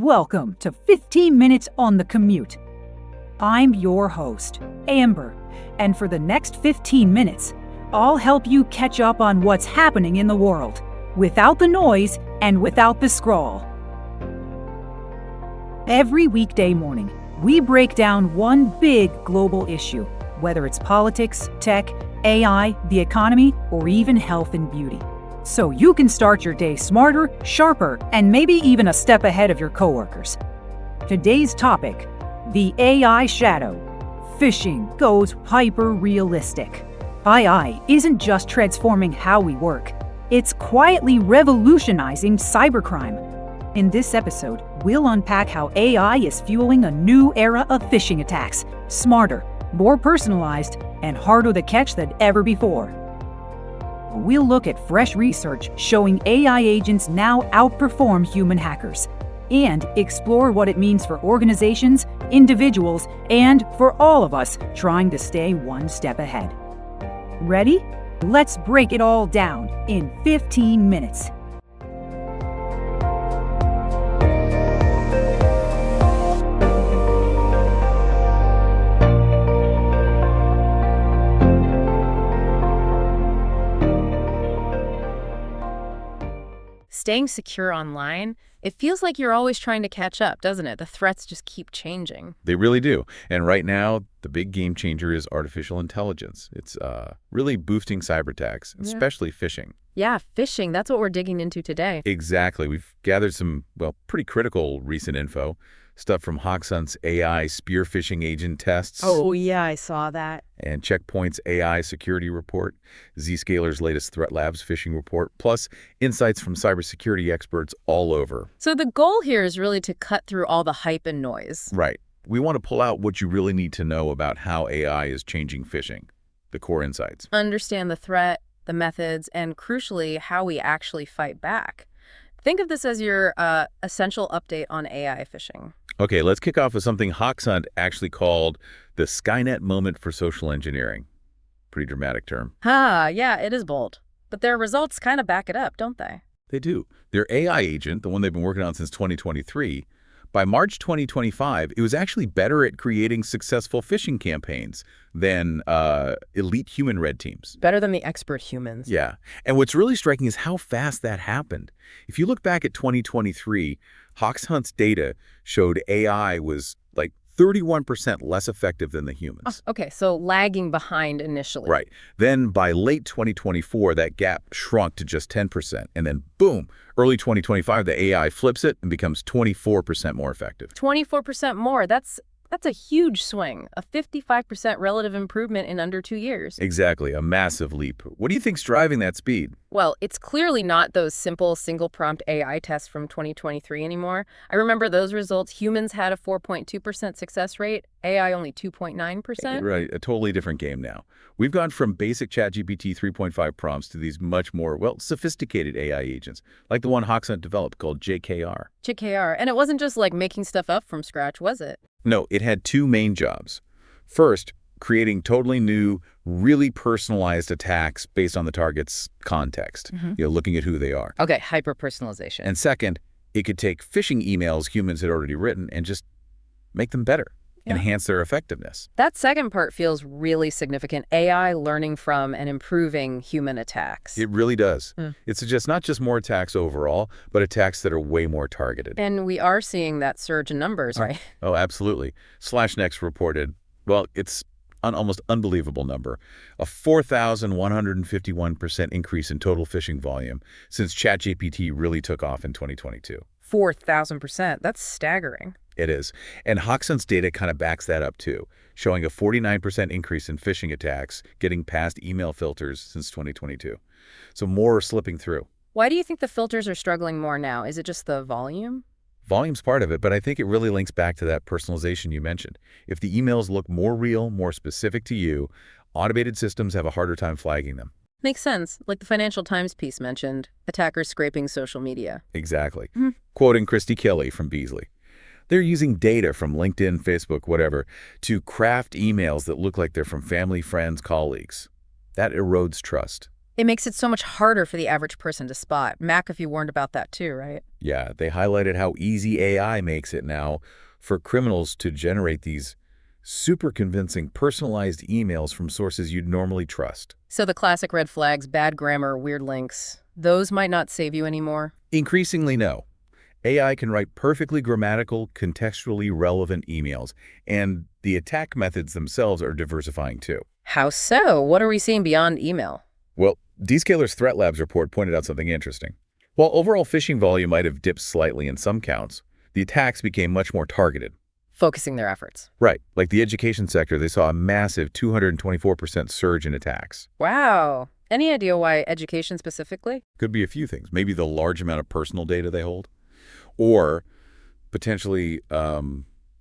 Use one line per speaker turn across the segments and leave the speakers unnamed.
Welcome to 15 Minutes on the Commute. I'm your host, Amber, and for the next 15 minutes, I'll help you catch up on what's happening in the world, without the noise and without the scroll. Every weekday morning, we break down one big global issue, whether it's politics, tech, AI, the economy, or even health and beauty. So you can start your day smarter, sharper, and maybe even a step ahead of your coworkers. Today's topic, the AI shadow. Phishing goes hyper-realistic. AI isn't just transforming how we work. It's quietly revolutionizing cybercrime. In this episode, we'll unpack how AI is fueling a new era of phishing attacks, smarter, more personalized, and harder to catch than ever before. We'll look at fresh research showing AI agents now outperform human hackers, and explore what it means for organizations, individuals, and for all of us trying to stay one step ahead. Ready? Let's break it all down in 15 minutes.
Staying secure online, it feels like you're always trying to catch up, doesn't it? The threats just keep changing.
They really do. And right now, the big game changer is artificial intelligence. It's really boosting cyber attacks, especially phishing.
Yeah, phishing. That's what we're digging into today.
Exactly. We've gathered some, pretty critical recent info. Stuff from Hoxhunt's AI spear phishing agent tests.
Oh, yeah, I saw that.
And Checkpoint's AI security report, Zscaler's latest Threat Labs phishing report, plus insights from cybersecurity experts all over.
So the goal here is really to cut through all the hype and noise.
Right. We want to pull out what you really need to know about how AI is changing phishing, the core insights.
Understand the threat, the methods, and crucially, how we actually fight back. Think of this as your essential update on AI phishing.
Okay, let's kick off with something Hoxhunt actually called the Skynet moment for social engineering. Pretty dramatic term.
Yeah, it is bold. But their results kind of back it up, don't they?
They do. Their AI agent, the one they've been working on since 2023, by March 2025, it was actually better at creating successful phishing campaigns than elite human red teams.
Better than the expert humans.
Yeah. And what's really striking is how fast that happened. If you look back at 2023, Hoxhunt's data showed AI was like 31% less effective than the humans.
Okay, so lagging behind initially.
Right. Then by late 2024, that gap shrunk to just 10%. And then boom, early 2025, the AI flips it and becomes 24% more effective.
24% more. That's a huge swing, a 55% relative improvement in under 2 years.
Exactly, a massive leap. What do you think's driving that speed?
Well, it's clearly not those simple single-prompt AI tests from 2023 anymore. I remember those results. Humans had a 4.2% success rate, AI only 2.9%.
Right, a totally different game now. We've gone from basic ChatGPT 3.5 prompts to these much more, sophisticated AI agents, like the one Hoxhunt developed called JKR.
JKR, and it wasn't just like making stuff up from scratch, was it?
No, it had two main jobs. First, creating totally new, really personalized attacks based on the target's context, looking at who they are.
Okay, hyper-personalization.
And second, it could take phishing emails humans had already written and just make them better, enhance their effectiveness.
That second part feels really significant. AI learning from and improving human attacks.
It really does. It's just not just more attacks overall, but attacks that are way more targeted.
And we are seeing that surge in numbers, right?
Oh, absolutely. SlashNext reported, it's an almost unbelievable number, a 4,151% increase in total phishing volume since ChatGPT really took off in 2022.
4,000%. That's staggering.
It is. And Hoxhunt's data kind of backs that up too, showing a 49% increase in phishing attacks getting past email filters since 2022. So more are slipping through.
Why do you think the filters are struggling more now? Is it just the volume?
Volume's part of it, but I think it really links back to that personalization you mentioned. If the emails look more real, more specific to you, automated systems have a harder time flagging them.
Makes sense. Like the Financial Times piece mentioned, attackers scraping social media.
Exactly. Quoting Christy Kelly from Beasley. They're using data from LinkedIn, Facebook, whatever, to craft emails that look like they're from family, friends, colleagues. That erodes trust.
It makes it so much harder for the average person to spot. McAfee warned about that too, right?
Yeah, they highlighted how easy AI makes it now for criminals to generate these super convincing personalized emails from sources you'd normally trust.
So the classic red flags, bad grammar, weird links, those might not save you anymore.
Increasingly, no. AI can write perfectly grammatical, contextually relevant emails, and the attack methods themselves are diversifying too.
How so? What are we seeing beyond email?
Well, Descaler's Threat Labs report pointed out something interesting. While overall phishing volume might have dipped slightly in some counts, the attacks became much more targeted.
Focusing their efforts.
Right. Like the education sector, they saw a massive 224% surge in attacks.
Wow. Any idea why education specifically?
Could be a few things. Maybe the large amount of personal data they hold, or potentially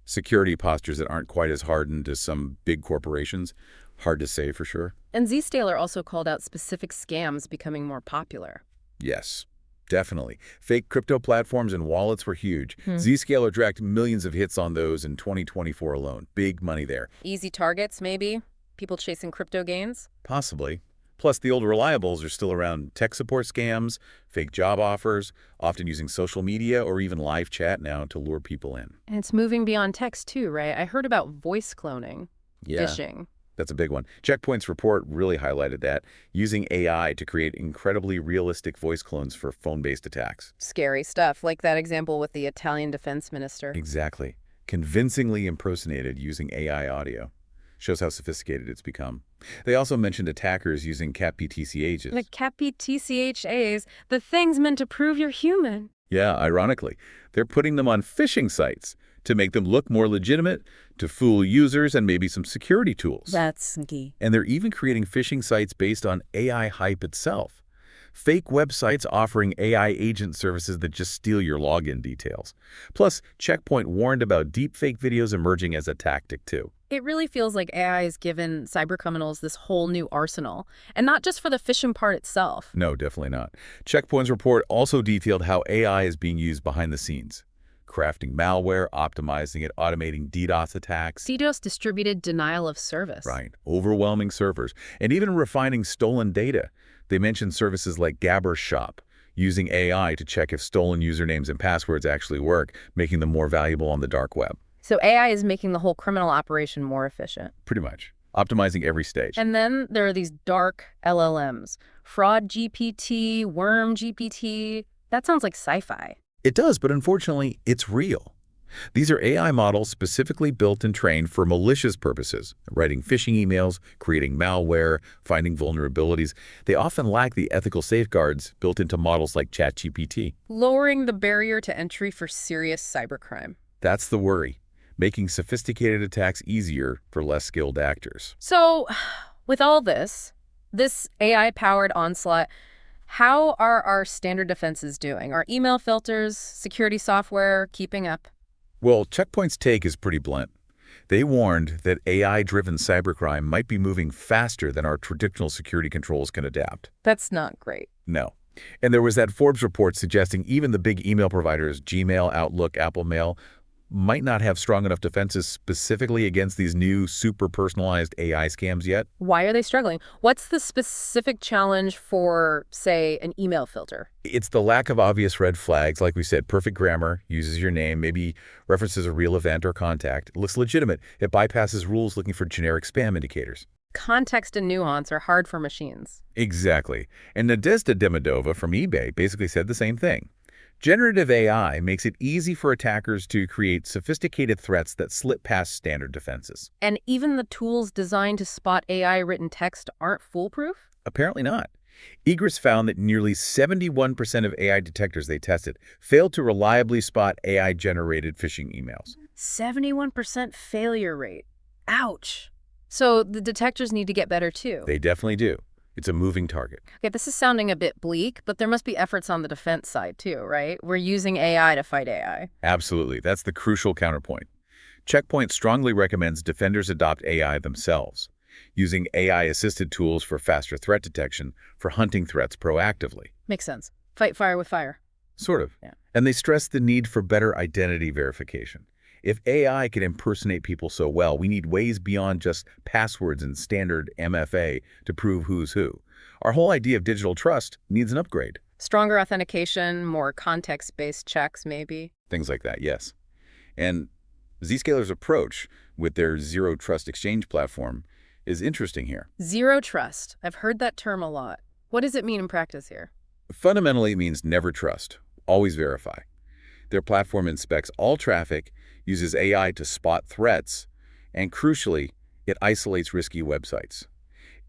security postures that aren't quite as hardened as some big corporations. Hard to say for sure.
And Zscaler also called out specific scams becoming more popular.
Yes, definitely. Fake crypto platforms and wallets were huge. Zscaler tracked millions of hits on those in 2024 alone. Big money there.
Easy targets, maybe? People chasing crypto gains?
Possibly. Plus, the old reliables are still around: tech support scams, fake job offers, often using social media or even live chat now to lure people in.
And it's moving beyond text too, right? I heard about voice cloning, phishing.
That's a big one. Checkpoint's report really highlighted that, using AI to create incredibly realistic voice clones for phone-based attacks.
Scary stuff, like that example with the Italian defense minister.
Exactly. Convincingly impersonated using AI audio. Shows how sophisticated it's become. They also mentioned attackers using CAT-PTCHs.
The CAT-PTCHs, the things meant to prove you're human.
Yeah, ironically, they're putting them on phishing sites to make them look more legitimate, to fool users, and maybe some security tools.
That's key.
And they're even creating phishing sites based on AI hype itself. Fake websites offering AI agent services that just steal your login details. Plus, Checkpoint warned about deepfake videos emerging as a tactic, too.
It really feels like AI has given cybercriminals this whole new arsenal, and not just for the phishing part itself.
No, definitely not. Checkpoint's report also detailed how AI is being used behind the scenes. Crafting malware, optimizing it, automating DDoS attacks.
DDoS, distributed denial of service.
Right. Overwhelming servers. And even refining stolen data. They mentioned services like Gabber's Shop, using AI to check if stolen usernames and passwords actually work, making them more valuable on the dark web.
So AI is making the whole criminal operation more efficient.
Pretty much. Optimizing every stage.
And then there are these dark LLMs. Fraud GPT, Worm GPT. That sounds like sci-fi.
It does, but unfortunately, it's real. These are AI models specifically built and trained for malicious purposes, writing phishing emails, creating malware, finding vulnerabilities. They often lack the ethical safeguards built into models like ChatGPT.
Lowering the barrier to entry for serious cybercrime.
That's the worry, making sophisticated attacks easier for less skilled actors.
So, with all this AI-powered onslaught, how are our standard defenses doing? Are email filters, security software keeping up?
Well, Checkpoint's take is pretty blunt. They warned that AI-driven cybercrime might be moving faster than our traditional security controls can adapt.
That's not great.
No. And there was that Forbes report suggesting even the big email providers, Gmail, Outlook, Apple Mail, might not have strong enough defenses specifically against these new super personalized AI scams yet.
Why are they struggling? What's the specific challenge for, say, an email filter?
It's the lack of obvious red flags. Like we said, perfect grammar, uses your name, maybe references a real event or contact. It looks legitimate. It bypasses rules looking for generic spam indicators.
Context and nuance are hard for machines.
Exactly. And Nadezhda Demidova from eBay basically said the same thing. Generative AI makes it easy for attackers to create sophisticated threats that slip past standard defenses.
And even the tools designed to spot AI-written text aren't foolproof?
Apparently not. Egress found that nearly 71% of AI detectors they tested failed to reliably spot AI-generated phishing emails.
71% failure rate. Ouch. So the detectors need to get better too.
They definitely do. It's a moving target.
Okay, this is sounding a bit bleak, but there must be efforts on the defense side too, right? We're using AI to fight AI.
Absolutely. That's the crucial counterpoint. Checkpoint strongly recommends defenders adopt AI themselves, using AI-assisted tools for faster threat detection, for hunting threats proactively.
Makes sense. Fight fire with fire.
Sort of.
Yeah.
And they stress the need for better identity verification. If AI can impersonate people so well, we need ways beyond just passwords and standard MFA to prove who's who. Our whole idea of digital trust needs an upgrade.
Stronger authentication, more context-based checks, maybe.
Things like that, yes. And Zscaler's approach with their Zero Trust Exchange platform is interesting here.
Zero trust. I've heard that term a lot. What does it mean in practice here?
Fundamentally, it means never trust, always verify. Their platform inspects all traffic, uses AI to spot threats, and crucially, it isolates risky websites.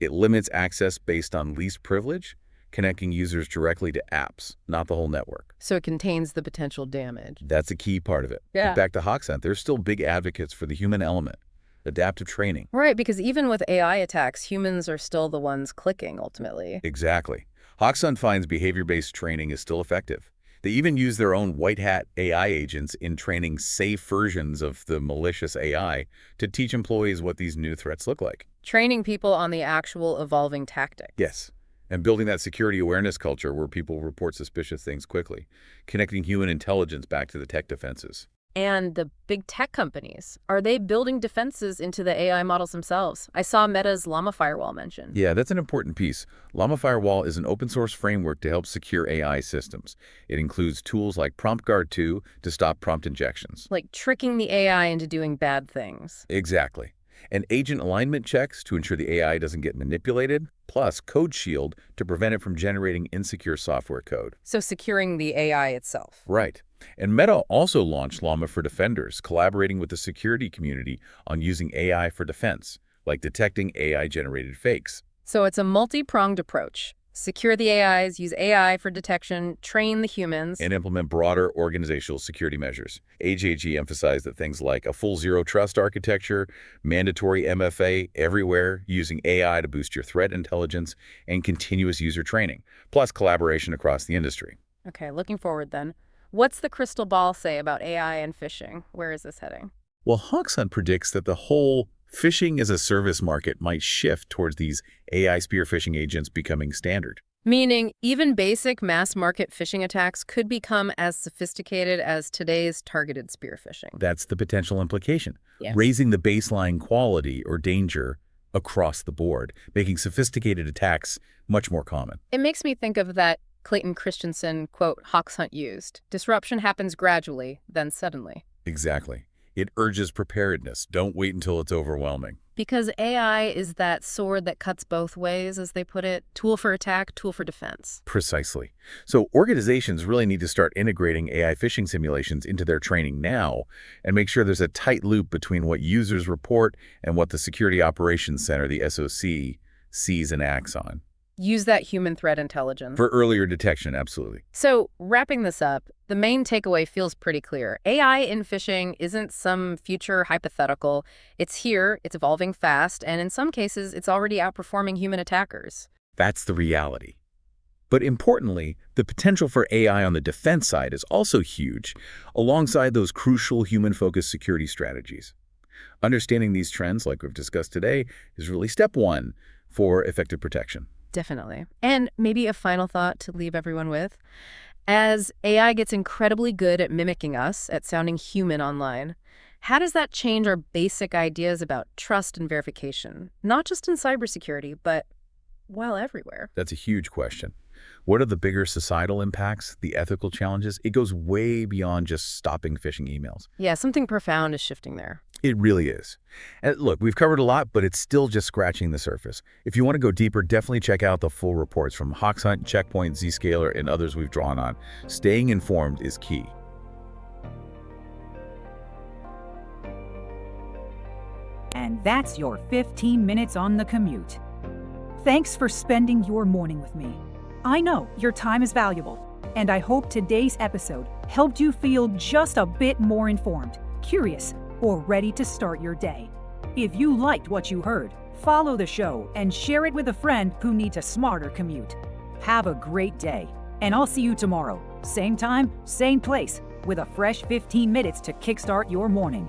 It limits access based on least privilege, connecting users directly to apps, not the whole network.
So it contains the potential damage.
That's a key part of it.
Yeah.
Back to Hoxhunt, they're still big advocates for the human element, adaptive training.
Right, because even with AI attacks, humans are still the ones clicking, ultimately.
Exactly. Hoxhunt finds behavior-based training is still effective. They even use their own white hat AI agents in training safe versions of the malicious AI to teach employees what these new threats look like.
Training people on the actual evolving tactics.
Yes. And building that security awareness culture where people report suspicious things quickly, connecting human intelligence back to the tech defenses.
And the big tech companies, are they building defenses into the AI models themselves? I saw Meta's Llama Firewall mentioned.
Yeah, that's an important piece. Llama Firewall is an open source framework to help secure AI systems. It includes tools like PromptGuard 2 to stop prompt injections.
Like tricking the AI into doing bad things.
Exactly. And agent alignment checks to ensure the AI doesn't get manipulated, plus Code Shield to prevent it from generating insecure software code.
So securing the AI itself.
Right. And Meta also launched Llama for Defenders, collaborating with the security community on using AI for defense, like detecting AI-generated fakes.
So it's a multi-pronged approach. Secure the AIs, use AI for detection, train the humans.
And implement broader organizational security measures. HAG emphasized that things like a full zero trust architecture, mandatory MFA everywhere, using AI to boost your threat intelligence, and continuous user training, plus collaboration across the industry.
Okay, looking forward then. What's the crystal ball say about AI and phishing? Where is this heading?
Well, Hoxhunt predicts that the whole phishing as a service market might shift towards these AI spear phishing agents becoming standard.
Meaning, even basic mass market phishing attacks could become as sophisticated as today's targeted spear phishing.
That's the potential implication.
Yeah.
Raising the baseline quality or danger across the board, making sophisticated attacks much more common.
It makes me think of that Clayton Christensen quote Hoxhunt used. Disruption happens gradually, then suddenly.
Exactly. It urges preparedness. Don't wait until it's overwhelming.
Because AI is that sword that cuts both ways, as they put it. Tool for attack, tool for defense.
Precisely. So organizations really need to start integrating AI phishing simulations into their training now and make sure there's a tight loop between what users report and what the Security Operations Center, the SOC, sees and acts on.
Use that human threat intelligence.
For earlier detection, absolutely.
So, wrapping this up, the main takeaway feels pretty clear. AI in phishing isn't some future hypothetical. It's here, it's evolving fast, and in some cases, it's already outperforming human attackers.
That's the reality. But importantly, the potential for AI on the defense side is also huge, alongside those crucial human-focused security strategies. Understanding these trends, like we've discussed today, is really step one for effective protection.
Definitely. And maybe a final thought to leave everyone with. As AI gets incredibly good at mimicking us, at sounding human online, how does that change our basic ideas about trust and verification? Not just in cybersecurity, but, well, everywhere.
That's a huge question. What are the bigger societal impacts, the ethical challenges? It goes way beyond just stopping phishing emails.
Yeah, something profound is shifting there.
It really is. And look, we've covered a lot, but it's still just scratching the surface. If you want to go deeper, definitely check out the full reports from Hoxhunt, Checkpoint, Zscaler, and others we've drawn on. Staying informed is key.
And that's your 15 minutes on the commute. Thanks for spending your morning with me. I know your time is valuable, and I hope today's episode helped you feel just a bit more informed, curious, or ready to start your day. If you liked what you heard, follow the show and share it with a friend who needs a smarter commute. Have a great day, and I'll see you tomorrow, same time, same place, with a fresh 15 minutes to kickstart your morning.